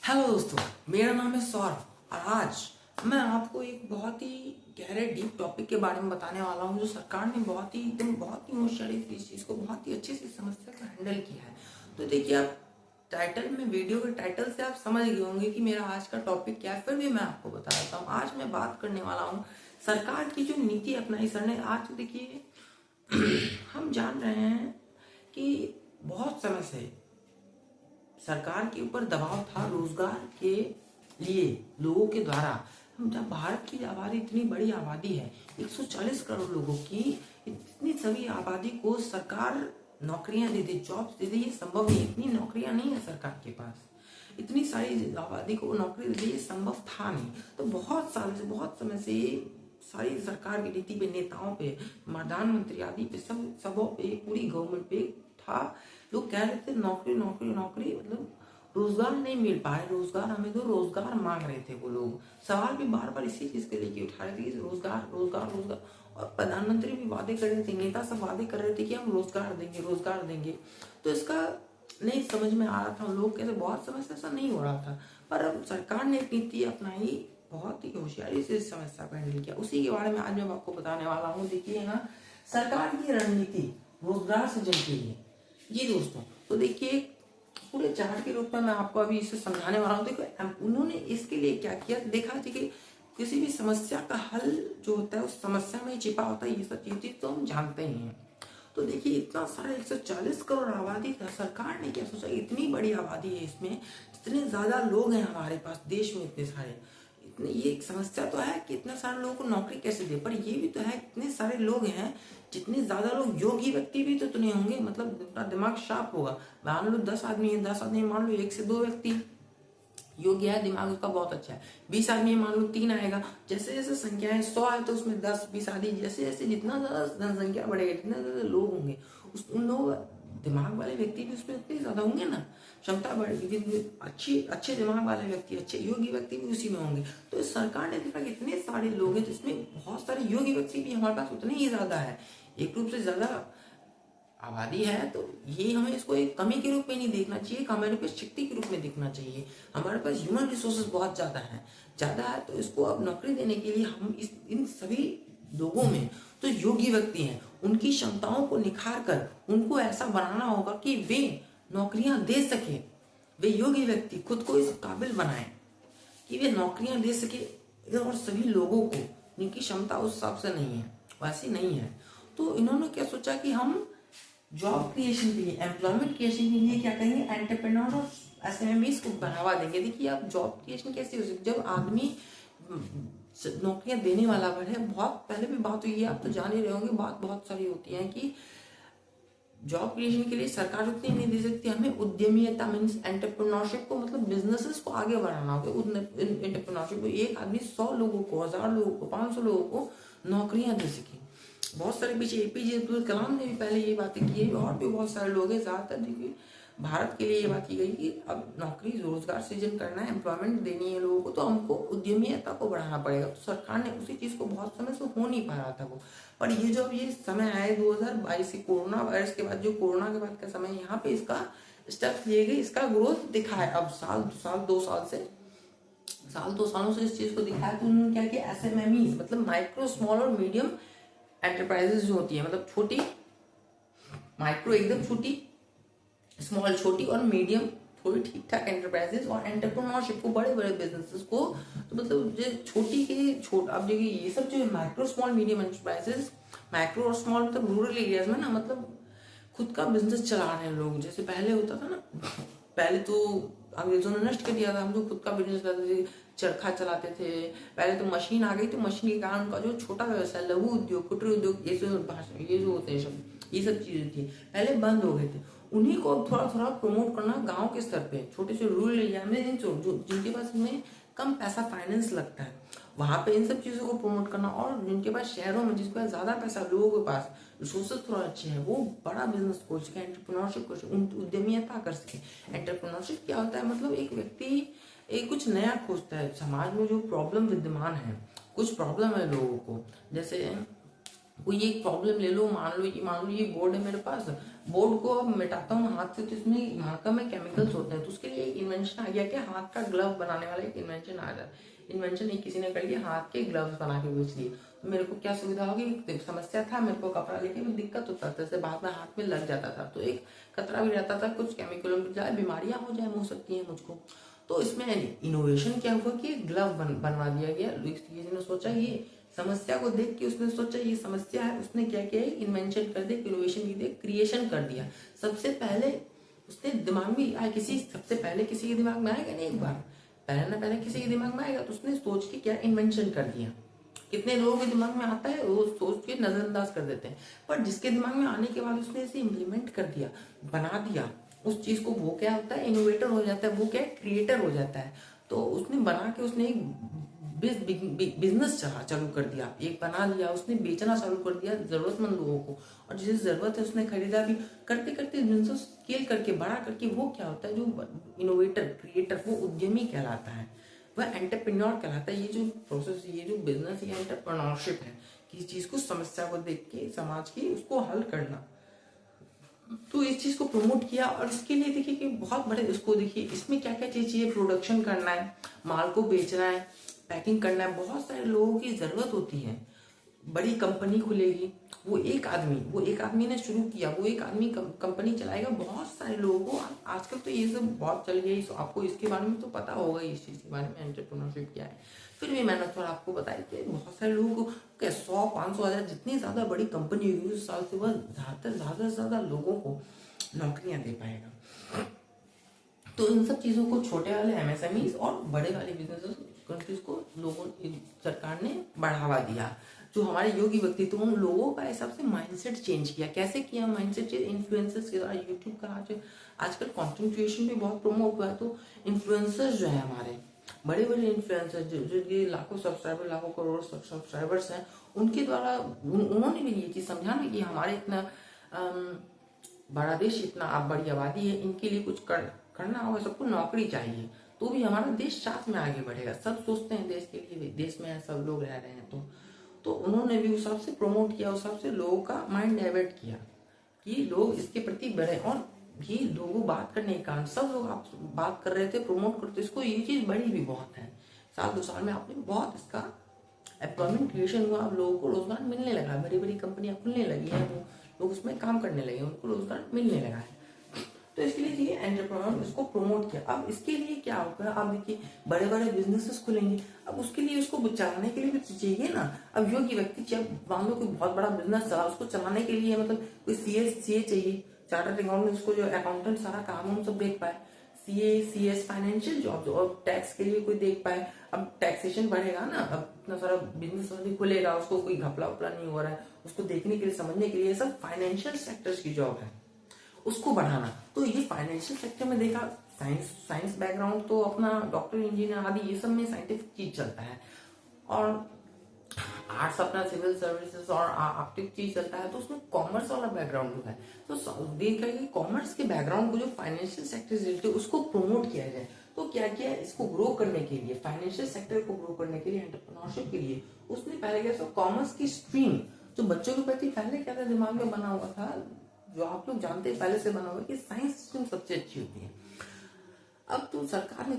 Hello दोस्तों, मेरा नाम है सौरभ और आज मैं आपको एक बहुत ही गहरे डीप टॉपिक के बारे में बताने वाला हूँ जो सरकार ने बहुत ही होशियारी से इस चीज़ को बहुत ही अच्छे से समस्या को हैंडल किया है। तो देखिए, आप टाइटल में वीडियो के टाइटल से आप समझ गए होंगे कि मेरा आज का टॉपिक क्या है। फिर भी मैं आपको बता देता हूँ। आज मैं बात करने वाला हूँ सरकार की जो नीति अपनाई सर ने। आज देखिए, हम जान रहे हैं कि बहुत समय से सरकार के ऊपर दबाव था रोजगार के लिए लोगों के द्वारा। हम जब भारत की आबादी इतनी बड़ी आबादी है, 140 करोड़ लोगों की, इतनी सभी आबादी को सरकार नौकरियां दे दे, जॉब्स दे दे, ये संभव नहीं। इतनी नौकरियां नहीं है सरकार के पास, इतनी सारी आबादी को नौकरी दे दे, ये संभव था नहीं। तो बहुत समय से सारी सरकार की नीति पे, नेताओं पे, प्रधानमंत्री आदि पे, सबों पे, पूरी गवर्नमेंट पे था। लोग कह रहे थे नौकरी नौकरी नौकरी, मतलब रोजगार नहीं मिल पा रहे, रोजगार हमें दो, रोजगार मांग रहे थे वो लोग। सवाल भी बार बार इसी चीज के लेके उठा रहे थे कि रोजगार रोजगार रोजगार। और प्रधानमंत्री भी वादे कर रहे थे, नेता सब वादे कर रहे थे कि हम रोजगार देंगे, रोजगार देंगे। तो इसका नहीं समझ में आ रहा था उन लोग, कैसे बहुत समय से ऐसा नहीं हो रहा था। पर अब सरकार ने एक नीति अपनाई, बहुत ही होशियारी से इस समस्या को हैंडल किया। उसी के बारे में आज मैं आपको बताने वाला हूँ। देखिए यहाँ सरकार की रणनीति रोजगार सृजन के लिए। जी दोस्तों, तो देखिए पूरे चार्ट के रूप में मैं आपको अभी इसे समझाने वाला हूँ। देखो उन्होंने इसके लिए क्या किया, देखा देखिए किसी भी समस्या का हल जो होता है उस समस्या में छिपा होता है। ये सब चीजें तो हम जानते ही हैं। तो देखिए इतना सारा 140 करोड़ आबादी था, सरकार ने क्या सोचा, इतनी बड़ी आबादी है, इसमें इतने ज्यादा लोग हैं हमारे पास देश में, इतने सारे, इतने, ये एक समस्या तो है कि इतने सारे लोगों को नौकरी कैसे दे। पर ये भी तो है, इतने सारे लोग हैं, जितने ज्यादा लोग, योगी व्यक्ति भी तो नहीं होंगे, मतलब जितना दिमाग शार्प होगा। मान लो 10 आदमी है, 10 आदमी मान लो 1 से 2 व्यक्ति योग्य है, दिमाग उसका बहुत अच्छा है। 20 आदमी मान लो 3 आएगा। जैसे जैसे संख्याएं 100 है तो उसमें 10-20 आदि, जैसे जैसे जितना ज्यादा जनसंख्या बढ़ेगा, जितना ज्यादा लोग होंगे, उन लोग दिमाग वाले व्यक्ति भी उसमें उतने ज्यादा होंगे ना, क्षमता बढ़ेगी, अच्छे दिमाग वाले व्यक्ति, अच्छे योगी व्यक्ति भी उसी में होंगे। तो सरकार ने देखा कि इतने सारे लोग हैं, जिसमें बहुत सारे योगी व्यक्ति भी हमारे पास उतने ही ज्यादा है, एक रूप से ज्यादा आबादी है। तो ये हमें इसको एक कमी के रूप में नहीं देखना चाहिए, हमारे पास शक्ति के रूप में देखना चाहिए। हमारे पास ह्यूमन रिसोर्सेज बहुत ज्यादा है, तो इसको अब नौकरी देने के लिए हम इन सभी लोगों में तो योग्य व्यक्ति हैं, उनकी क्षमताओं को निखार कर उनको ऐसा बनाना होगा कि वे नौकरियां दे सके। वे योग्य व्यक्ति खुद को इस काबिल बनाए कि वे नौकरियां दे सके, और सभी लोगों को जिनकी क्षमता उस हिसाब से नहीं है, वैसी नहीं है। तो इन्होंने क्या सोचा कि हम जॉब क्रिएशन के लिए, एम्प्लॉयमेंट क्रिएशन के लिए क्या करेंगे, एंटरप्रेन्योर और एसएमईज को बढ़ावा देंगे। देखिए आप जॉब क्रिएशन कैसे हो सकती है, जब आदमी नौकरियां देने वाला बढ़े। बहुत पहले भी बात हुई है, आप तो जान ही रहे होंगे, बात बहुत सारी होती है कि जॉब क्रिएशन के लिए सरकार उतनी नहीं दे सकती, हमें उद्यमिता मीन्स एंटरप्रेन्योरशिप को, मतलब बिजनेसेस को आगे बढ़ाना होगा। एंटरप्रेन्योरशिप को एक आदमी 100 लोगों को, 1000 लोगों को, 500 लोगों को नौकरियां दे सके। बहुत सारे पीछे एपीजे अब्दुल कलाम ने भी पहले ये बातें की है, और भी बहुत सारे लोग हैं। ज्यादातर देखिए भारत के लिए ये बात की गई कि अब नौकरी रोजगार सृजन करना है, एम्प्लॉयमेंट देनी है लोगों को, तो हमको उद्यमिता को बढ़ाना पड़ेगा। तो सरकार ने उसी चीज को, बहुत समय से हो नहीं पा रहा था वो, पर ये जो ये समय आया 2022 से, कोरोना वायरस के बाद, जो कोरोना के बाद का समय, यहाँ पे इसका स्टेप्स लिए गए, इसका ग्रोथ दिखा है। अब साल 2 सालों से इस चीज को दिखाया। तो उन्होंने क्या किया, एसएमएमई मतलब माइक्रो, स्मॉल और मीडियम एंटरप्राइजेस जो होती है, मतलब छोटी, माइक्रो एकदम छोटी, स्मॉल छोटी, और मीडियम थोड़ी ठीक ठाक एंटरप्राइजेस, और एंटरप्रेन्योरशिप को, बड़े बड़े बिजनेसेस को। तो मतलब जो छोटी के छोट, अब देखिए ये सब जो micro, small, medium enterprises, micro और स्मॉल मतलब रूरल एरियाज में ना, मतलब खुद का बिजनेस चला रहे हैं लोग। जैसे पहले होता था ना, पहले तो अंग्रेजों ने नष्ट कर दिया था, हम तो खुद का बिजनेस करते थे, चरखा चलाते थे। पहले तो मशीन आ गई, तो मशीन के कारण उनका जो छोटा व्यवसाय, लघु उद्योग, कुटीर उद्योग, ये जो होते हैं सब, ये सब चीजें थी पहले बंद हो गए थे। उन्हीं को अब थोड़ा थोड़ा प्रमोट करना गांव के स्तर पे, छोटे से रूरल एरिया में, जिनके पास में कम पैसा फाइनेंस लगता है, वहां पे इन सब चीजों को प्रमोट करना। और जिनके पास शहरों में, जिसके पास ज्यादा पैसा, लोगों के पास रिसोर्सेज थोड़ा अच्छे हैं, वो बड़ा बिजनेस खोल सके, एंटरप्रेन्योरशिप कर सके, उद्यमिता कर सके। एंटरप्रेन्योरशिप क्या होता है, मतलब एक व्यक्ति एक कुछ नया खोजता है। समाज में जो प्रॉब्लम विद्यमान है, कुछ प्रॉब्लम है लोगों को, जैसे कोई एक प्रॉब्लम ले लो, मान लो ये बोर्ड है मेरे पास, बोर्ड को अब मिटाता हूँ हाथ से, तो इसमें मार्कर में केमिकल्स होते हैं, तो उसके लिए एक इन्वेंशन आ गया कि हाथ का ग्लव बनाने वाला एक इन्वेंशन आ जाता है। इन्वेंशन एक किसी ने कर लिया, हाथ के ग्लव्स बना के बेच दिए। तो मेरे को क्या सुविधा होगी, समस्या था मेरे को कपड़ा लेके में दिक्कत होता था, जैसे बाद में हाथ में लग जाता था, तो एक खतरा भी रहता था कुछ केमिकलों में जाए, बीमारियां हो जाए हो सकती है मुझको। तो इसमें इनोवेशन क्या हुआ कि ग्लव बनवा दिया गया। किसी ने सोचा, ये समस्या को देख के उसने सोचा ये समस्या है, उसने क्या किया, इन्वेंशन कर दिया, इनोवेशन की दिया, क्रिएशन कर दिया। सबसे पहले उसने दिमाग में आया, सबसे पहले किसी के दिमाग में आएगा नहीं, एक बार पहले ना पहले किसी के दिमाग में आएगा, तो उसने सोच के क्या इन्वेंशन कर दिया। कितने लोगों के दिमाग में आता है वो सोच के नजरअंदाज कर देते हैं, पर जिसके दिमाग में आने के बाद उसने इसे इम्प्लीमेंट कर दिया, बना दिया उस चीज को, वो क्या होता है, इनोवेटर हो जाता है, वो क्या है, क्रिएटर हो जाता है। तो उसने बना के उसने एक बिजनेस चालू कर दिया, एक बना लिया उसने, बेचना चालू कर दिया जरूरतमंद लोगों को, और जिसे जरूरत है उसने खरीदा भी। करते करते बिजनेस स्केल करके बड़ा करके वो क्या होता है, जो इनोवेटर क्रिएटर वो उद्यमी कहलाता है, वह एंटरप्रेन्योर कहलाता है। ये जो प्रोसेस, ये जो बिजनेस, ये एंटरप्रेन्योरशिप है, किसी चीज को, समस्या को देख के समाज की उसको हल करना। तो इस चीज को प्रमोट किया, और इसके लिए देखिए कि बहुत बड़े, उसको देखिए इसमें क्या क्या चीज चाहिए, प्रोडक्शन करना है, माल को बेचना है, पैकिंग करना है, बहुत सारे लोगों की जरूरत होती है। बड़ी कंपनी खुलेगी, वो एक आदमी ने शुरू किया, वो एक आदमी कंपनी चलाएगा, बहुत सारे लोगों को। आजकल तो ये सब बहुत चल गया, आपको इसके बारे में तो पता होगा, इस चीज के बारे में एंटरप्रेन्योरशिप क्या है। फिर भी मैंने थोड़ा आपको बताया कि बहुत सारे लोगों को 100, 500, 1000 जितनी ज्यादा बड़ी कंपनी होगी उस साल से वह ज्यादा से ज्यादा लोगों को नौकरियां दे पाएगा। तो इन सब चीजों को छोटे वाले एमएसएमई और बड़े वाले बिजनेस कंट्रीज को सरकार ने बढ़ावा दिया। जो हमारे योगी व्यक्ति थे उन लोगों का हिसाब से माइंडसेट चेंज किया। कैसे किया माइंडसेट चेंज? इन्फ्लुएंसर्स के द्वारा। यूट्यूब का आजकल कंटेंट क्रिएशन भी बहुत प्रमोट हुआ है, तो इन्फ्लुएंसर्स जो है हमारे बड़े बड़े इन्फ्लुएंसर्स जो ये लाखों सब्सक्राइबर, लाखों करोड़ सब्सक्राइबर्स हैं, उनके द्वारा उन्होंने भी ये चीज समझा ना कि हमारे इतना बड़ा देश, इतना बड़ी आबादी है, इनके लिए कुछ करना होगा, सबको नौकरी चाहिए, तो भी हमारा देश साथ में आगे बढ़ेगा। सब सोचते हैं देश के लिए, देश में सब लोग रह रहे हैं, तो उन्होंने भी उस हिसाब से प्रमोट किया, उस हिसाब से लोगों का माइंड डाइवर्ट किया कि लोग इसके प्रति बढ़े। और ये लोगों बात करने के कारण सब लोग आप बात कर रहे थे, प्रमोट करते, इसको ये चीज बड़ी भी बहुत है। 1-2 साल में आपने बहुत इसका एम्प्लॉयमेंट क्रिएशन हुआ, अब लोगों को रोजगार मिलने लगा, बड़ी बड़ी कंपनियां खुलने लगी हैं, वो लोग उसमें काम करने लगे, उनको रोजगार मिलने लगा है। तो इसके लिए ये एंटरप्रेन्योर इसको प्रमोट किया। अब इसके लिए क्या होगा, अब देखिए बड़े बड़े बिजनेसेस खुलेंगे, अब उसके लिए उसको चलाने के लिए भी चाहिए ना। अब योगी व्यक्ति जब मान लो कोई बहुत बड़ा बिजनेस चला, उसको चलाने के लिए मतलब कोई सीए चाहिए, चार्टर्ड अकाउंटेंट, उसको जो अकाउंटेंट सारा काम हम सब देख पाए, सीएस फाइनेंशियल जॉब, और टैक्स के लिए कोई देख पाए। अब टैक्सेशन बढ़ेगा ना, अब इतना सारा बिजनेस खुलेगा, उसको कोई घपला उपला नहीं हो रहा है, उसको देखने के लिए, समझने के लिए, सब फाइनेंशियल सेक्टर्स की जॉब है, उसको बढ़ाना। तो ये फाइनेंशियल सेक्टर में देखा, साइंस बैकग्राउंड तो अपना डॉक्टर, इंजीनियर आदि ये सब में साइंटिफिक चीज चलता है, और आर्ट्स अपना सिविल सर्विसेज और आर्टिक चीज चलता है, तो उसमें कॉमर्स वाला बैकग्राउंड होता है। तो देखा कि कॉमर्स के बैकग्राउंड को, जो फाइनेंशियल सेक्टर से रिलेटेड, उसको प्रमोट किया जाए। तो क्या किया, इसको ग्रो करने के लिए, फाइनेंशियल सेक्टर को ग्रो करने के लिए, एंटरप्रेन्योरशिप के लिए, उसने पहले क्या, कॉमर्स की स्ट्रीम जो बच्चों के प्रति पहले क्या था दिमाग में बना हुआ था, जो आप लोग जानते हैं पहले से बना हुआ है कि साइंस स्ट्रीम सबसे अच्छी होती है। अब तो सरकार ने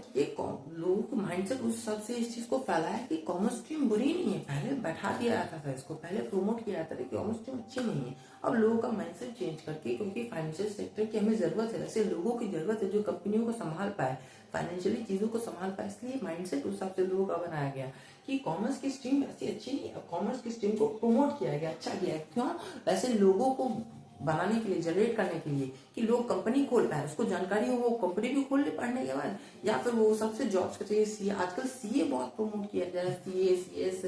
लोगों को माइंडसेट उस हिसाब से इस चीज को फैलाया कि कॉमर्स स्ट्रीम बुरी नहीं है। पहले बैठा दिया जाता था इसको, पहले प्रमोट किया जाता था कि कॉमर्स स्ट्रीम अच्छी नहीं है। अब लोगों का माइंडसेट चेंज करके, क्योंकि फाइनेंशियल सेक्टर की हमें जरूरत है, ऐसे लोगों की जरूरत है जो कंपनियों को संभाल पाए, फाइनेंशियली चीजों को संभाल पाए, इसलिए माइंडसेट उस हिसाब से लोगों का बनाया गया कि कॉमर्स की स्ट्रीम ऐसी अच्छी नहीं है। कॉमर्स की स्ट्रीम को प्रमोट किया गया, अच्छा किया। क्यों? वैसे लोगों को बनाने के लिए, जनरेट करने के लिए, कि लोग कंपनी खोल पाए, उसको जानकारी हो, वो कंपनी भी खोल ले पढ़ने के बाद, या फिर वो सबसे जॉब्स का चाहिए। सीए, आजकल सीए बहुत प्रमोट किया जा रहा है, सीए, सीएस,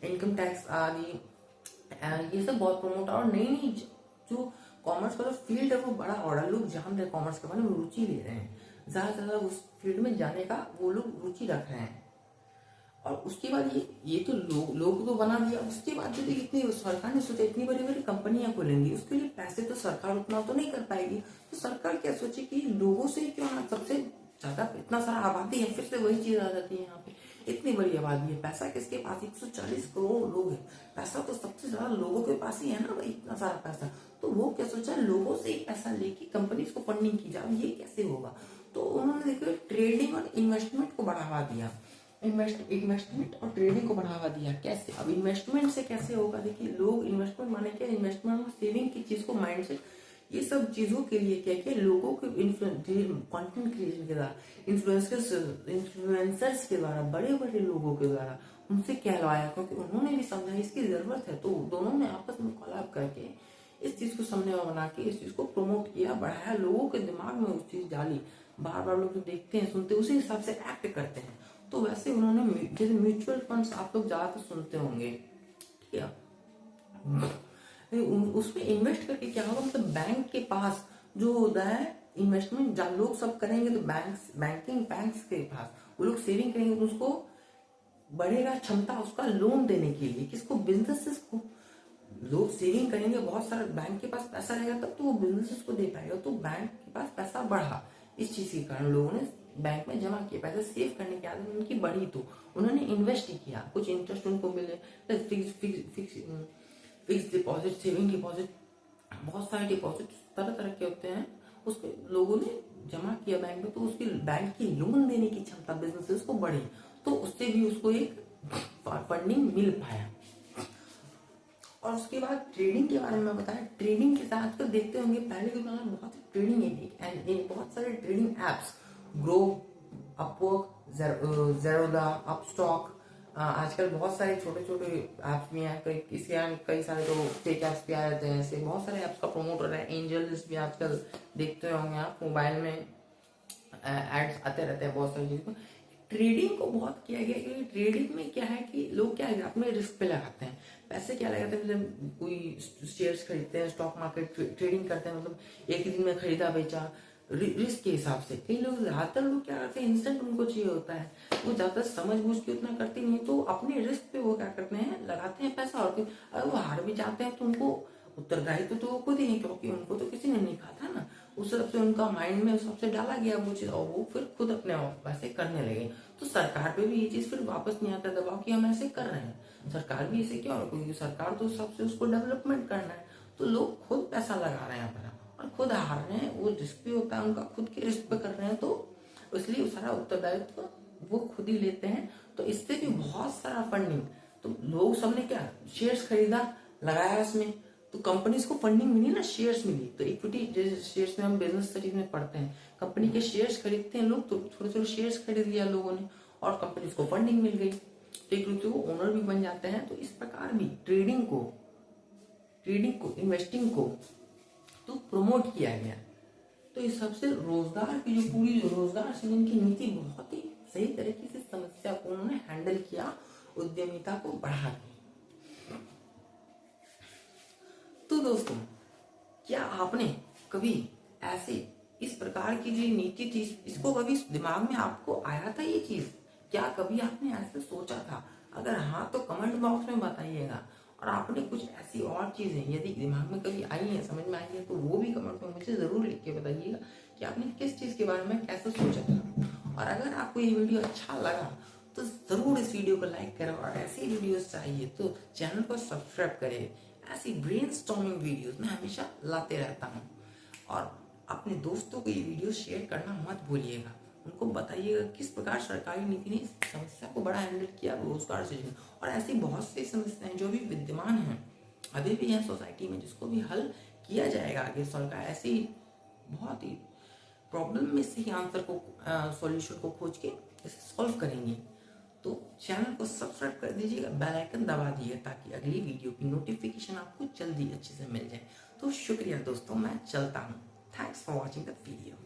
इनकम टैक्स आदि, ये सब बहुत प्रमोट। और नई नई जो कॉमर्स का जो फील्ड है वो बड़ा हो रहा है, लोग जान रहे हैं कॉमर्स के बारे में, रुचि ले रहे हैं, ज्यादा से ज्यादा उस फील्ड में जाने का वो लोग रुचि रख रहे हैं। और उसके बाद ये तो लोग तो बना दिया। उसके बाद जो इतनी सरकार ने सोचा इतनी बड़ी बड़ी कंपनियां खोलेंगी, उसके लिए पैसे तो सरकार उतना तो नहीं कर पाएगी। तो सरकार क्या सोचे कि लोगों से क्यों ना, सबसे ज्यादा इतना सारा आबादी है, फिर से वही चीज आ जाती है यहाँ पे, इतनी बड़ी आबादी है, पैसा किसके पास, 140 करोड़ लोग हैं, पैसा तो सबसे ज्यादा लोगों के पास ही है ना भाई, इतना सारा पैसा। तो वो क्या सोचा, लोगों से ही पैसा लेके कंपनीज को फंडिंग की जाए, ये कैसे होगा। तो उन्होंने देखो ट्रेडिंग और इन्वेस्टमेंट को बढ़ावा दिया, इन्वेस्टमेंट और ट्रेडिंग को बढ़ावा दिया। कैसे, अब इन्वेस्टमेंट से कैसे होगा, देखिए लोग इन्वेस्टमेंट माने क्या, इन्वेस्टमेंट और सेविंग की चीज को माइंडसेट, ये सब चीजों के लिए क्या किया, लोगों के कंटेंट क्रिएशन के द्वारा, इन्फ्लुएंसर्स के द्वारा, बड़े बड़े लोगों के द्वारा उनसे कहलवाया, क्योंकि उन्होंने भी समझा इसकी जरूरत है। तो दोनों ने आपस में कोलैब करके इस चीज को सामने बना के इस चीज को प्रमोट किया, बढ़ाया, लोगों के दिमाग में उस चीज डाली। बार बार लोग जो देखते हैं, सुनते हैं, उसी हिसाब से एक्ट करते हैं। तो वैसे उन्होंने, जैसे म्यूचुअल फंड्स आप लोग ज्यादातर सुनते होंगे, ठीक है, उसमें इन्वेस्ट करके क्या होगा, मतलब बैंक के पास जो होता है इन्वेस्टमेंट, जब लोग सब करेंगे तो बैंक्स के पास वो लोग सेविंग करेंगे, तो उसको बढ़ेगा क्षमता उसका लोन देने के लिए, किसको, बिजनेसेस को। लोग सेविंग करेंगे, बहुत सारा बैंक के पास पैसा रहेगा, तब तो वो बिजनेसेस को दे पाएगा। तो बैंक के पास पैसा बढ़ा, इस चीज के कारण लोगों ने बैंक में जमा किया, पैसा सेव करने की आदत उनकी बढ़ी, तो उन्होंने इन्वेस्ट ही किया, कुछ इंटरेस्ट उनको मिले, फिक्स डिपॉजिट, सेविंग डिपॉजिट, बहुत सारे डिपॉजिट तरह तरह के होते हैं, उसके लोगों ने जमा किया बैंक में, तो उसकी बैंक की लोन देने की क्षमता बिजनेसेस को बढ़ी, तो उससे भी उसको एक फंडिंग मिल पाया। और उसके बाद ट्रेडिंग के बारे में बताया, ट्रेडिंग के साथ तो देखते होंगे पहले के दौरान बहुत ट्रेडिंग है, बहुत सारे trading apps, grow, Upwork, Zerodha, Upstox, आजकल बहुत सारे छोटे छोटे एप्स भी हैं, कई सारे तो फेक एप्स भी आ जाते हैं, ऐसे बहुत सारे एप्स का प्रमोट हो रहा है। एंजल्स भी आजकल देखते होंगे आप, मोबाइल में एड्स आते रहते हैं बहुत सारी चीजों। ट्रेडिंग को बहुत किया गया, क्योंकि ट्रेडिंग में क्या है कि लोग क्या है अपने रिस्क पे लगाते हैं पैसे, क्या लगाते हैं, मतलब कोई शेयर्स खरीदते हैं, स्टॉक मार्केट ट्रेडिंग करते हैं, मतलब एक ही दिन में खरीदा बेचा रिस्क के हिसाब से। कई लोग, ज्यादातर लोग क्या करते हैं, इंस्टेंट उनको चाहिए होता है, वो ज्यादा समझ बूझ के उतना करते नहीं, तो अपने रिस्क पे वो क्या करते हैं, लगाते हैं पैसा, और अगर वो हार भी जाते हैं तो उनको उत्तरदायित्व तो वो खुद ही है, क्योंकि उनको तो किसी ने नहीं कहा था ना, उस तरफ से उनका माइंड में उस सबसे डाला गया वो चीज, और वो फिर खुद अपने वैसे करने लगे। तो सरकार पे भी ये चीज फिर वापस नहीं आता दबाव कि हम ऐसे कर रहे हैं, सरकार भी ऐसे क्यों, क्योंकि सरकार तो सबसे उसको डेवलपमेंट करना है, तो लोग खुद पैसा लगा रहे हैं अपना और खुद हार रहे हैं, वो रिस्क भी होता है उनका, खुद के रिस्क पे कर रहे हैं, तो इसलिए सारा उत्तरदायित्व वो खुद ही लेते हैं। तो इससे भी बहुत सारा फंडिंग, तो लोग सबने क्या शेयर्स खरीदा, लगाया उसमें, तो कंपनीज को फंडिंग मिली ना, शेयर्स मिली। तो इक्विटी जैसे शेयर्स में हम बिजनेस स्टडीज में पढ़ते हैं, कंपनी के शेयर्स खरीदते हैं लोग, तो थोड़े थोड़े शेयर्स खरीद लिया लोगों ने और कंपनीज को फंडिंग मिल गई, तो एक रूप से वो ओनर भी बन जाते हैं। तो इस प्रकार भी ट्रेडिंग को इन्वेस्टिंग को तो प्रमोट किया गया। तो इस सबसे रोजगार की जो पूरी रोजगार सृजन की नीति, बहुत ही सही तरीके से समस्या को उन्होंने हैंडल किया, उद्यमिता को बढ़ा के। तो दोस्तों, क्या आपने कभी ऐसे इस प्रकार की जो नीति थी, इसको कभी दिमाग में आपको आया था ये चीज, क्या कभी आपने ऐसे सोचा था? अगर हाँ तो कमेंट बॉक्स में बताइएगा, और आपने कुछ ऐसी और चीजें यदि दिमाग में कभी आई है, समझ में आई है, तो वो भी कमेंट में मुझे जरूर लिख के बताइएगा कि आपने किस चीज के बारे में कैसे सोचा था। और अगर आपको ये वीडियो अच्छा लगा तो जरूर इस वीडियो को लाइक करें, और ऐसी वीडियोस चाहिए तो चैनल को सब्सक्राइब करें। ऐसी ब्रेनस्टॉर्मिंग वीडियोस मैं हमेशा लाते रहता हूँ, और अपने दोस्तों को ये वीडियो शेयर करना मत भूलिएगा, उनको बताइएगा किस प्रकार सरकारी नीति ने इस समस्या को बड़ा हैंडल किया, रोजगार सृजन। और ऐसी बहुत सी समस्याएं जो भी विद्यमान हैं अभी भी हैं सोसाइटी में, जिसको भी हल किया जाएगा आगे। सरकार ऐसी बहुत ही प्रॉब्लम में से ही आंसर को, सॉल्यूशन को खोज के इसे सॉल्व करेंगे। तो चैनल को सब्सक्राइब कर दीजिएगा, बेल आइकन दबा दीजिए, ताकि अगली वीडियो की नोटिफिकेशन आपको जल्दी अच्छे से मिल जाए। तो शुक्रिया दोस्तों, मैं चलता हूँ। Thanks for watching the video.